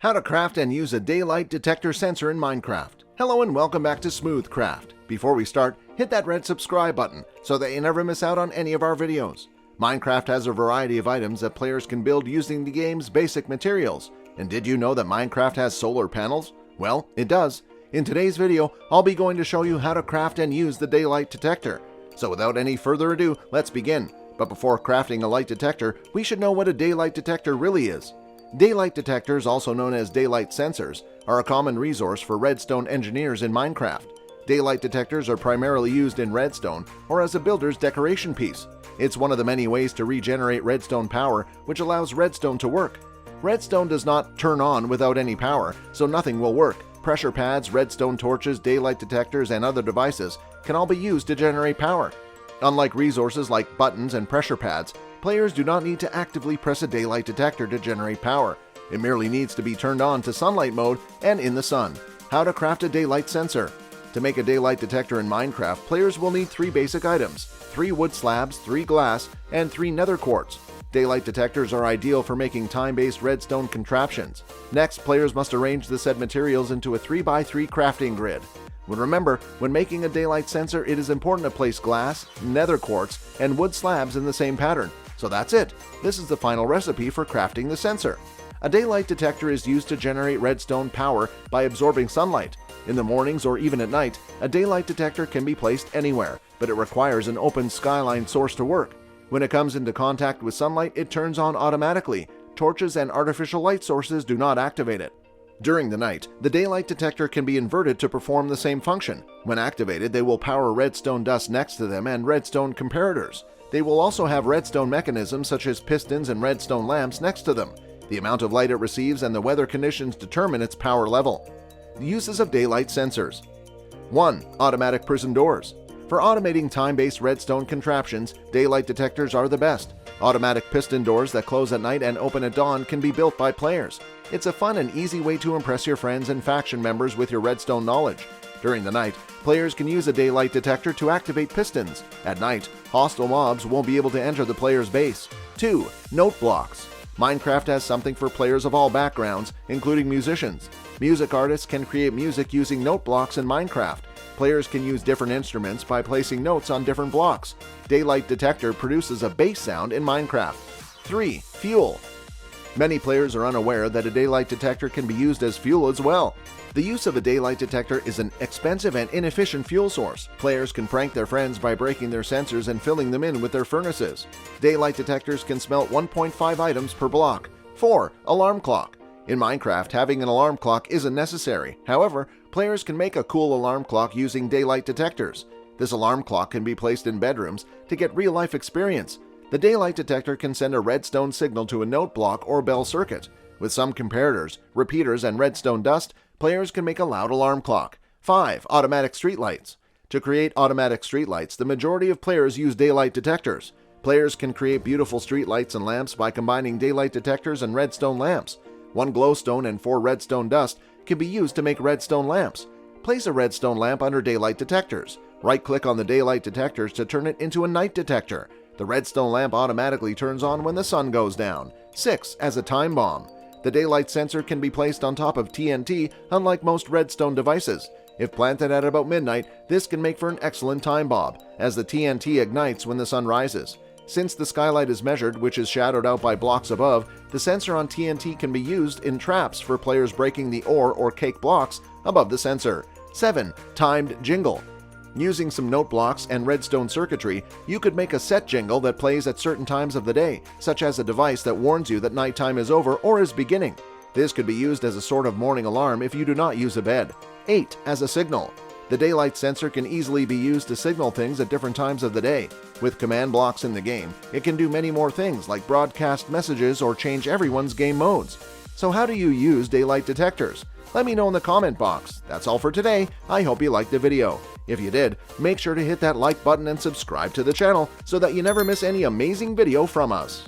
How to craft and use a daylight detector sensor in Minecraft. Hello and welcome back to Smoothcraft. Before we start, hit that red subscribe button so that you never miss out on any of our videos. Minecraft has a variety of items that players can build using the game's basic materials. And did you know that Minecraft has solar panels? Well, it does. In today's video, I'll be going to show you how to craft and use the daylight detector. So without any further ado, let's begin. But before crafting a light detector, we should know what a daylight detector really is. Daylight detectors, also known as daylight sensors, are a common resource for redstone engineers in Minecraft. Daylight detectors are primarily used in redstone or as a builder's decoration piece. It's one of the many ways to regenerate redstone power, which allows redstone to work. Redstone does not turn on without any power, so nothing will work. Pressure pads, redstone torches, daylight detectors, and other devices can all be used to generate power. Unlike resources like buttons and pressure pads, players do not need to actively press a daylight detector to generate power. It merely needs to be turned on to sunlight mode and in the sun. How to craft a daylight sensor. To make a daylight detector in Minecraft, players will need 3 basic items: 3 wood slabs, 3 glass, and 3 nether quartz. Daylight detectors are ideal for making time-based redstone contraptions. Next, players must arrange the said materials into a 3x3 crafting grid. But remember, when making a daylight sensor, it is important to place glass, nether quartz, and wood slabs in the same pattern. So that's it. This is the final recipe for crafting the sensor. A daylight detector is used to generate redstone power by absorbing sunlight. In the mornings or even at night, a daylight detector can be placed anywhere, but it requires an open skyline source to work. When it comes into contact with sunlight, it turns on automatically. Torches and artificial light sources do not activate it. During the night, the daylight detector can be inverted to perform the same function. When activated, they will power redstone dust next to them and redstone comparators. They will also have redstone mechanisms such as pistons and redstone lamps next to them. The amount of light it receives and the weather conditions determine its power level. The uses of daylight sensors. 1. Automatic prison doors. For automating time-based redstone contraptions, daylight detectors are the best. Automatic piston doors that close at night and open at dawn can be built by players. It's a fun and easy way to impress your friends and faction members with your redstone knowledge. During the night, players can use a daylight detector to activate pistons. At night, hostile mobs won't be able to enter the player's base. 2. Note blocks. Minecraft has something for players of all backgrounds, including musicians. Music artists can create music using note blocks in Minecraft. Players can use different instruments by placing notes on different blocks. Daylight detector produces a bass sound in Minecraft. 3. Fuel. Many players are unaware that a daylight detector can be used as fuel as well. The use of a daylight detector is an expensive and inefficient fuel source. Players can prank their friends by breaking their sensors and filling them in with their furnaces. Daylight detectors can smelt 1.5 items per block. 4. Alarm clock. In Minecraft, having an alarm clock isn't necessary. However, players can make a cool alarm clock using daylight detectors. This alarm clock can be placed in bedrooms to get real-life experience. The daylight detector can send a redstone signal to a note block or bell circuit. With some comparators, repeaters, and redstone dust, players can make a loud alarm clock. 5. Automatic streetlights. To create automatic streetlights, the majority of players use daylight detectors. Players can create beautiful streetlights and lamps by combining daylight detectors and redstone lamps. 1 glowstone and 4 redstone dust can be used to make redstone lamps. Place a redstone lamp under daylight detectors. Right-click on the daylight detectors to turn it into a night detector. The redstone lamp automatically turns on when the sun goes down. 6. As a time bomb. The daylight sensor can be placed on top of TNT, unlike most redstone devices. If planted at about midnight, this can make for an excellent time bomb, as the TNT ignites when the sun rises. Since the skylight is measured, which is shadowed out by blocks above, the sensor on TNT can be used in traps for players breaking the ore or cake blocks above the sensor. 7. Timed jingle. Using some note blocks and redstone circuitry, you could make a set jingle that plays at certain times of the day, such as a device that warns you that nighttime is over or is beginning. This could be used as a sort of morning alarm if you do not use a bed. 8. As a signal. The daylight sensor can easily be used to signal things at different times of the day. With command blocks in the game, it can do many more things like broadcast messages or change everyone's game modes. So how do you use daylight detectors? Let me know in the comment box. That's all for today. I hope you liked the video. If you did, make sure to hit that like button and subscribe to the channel so that you never miss any amazing video from us.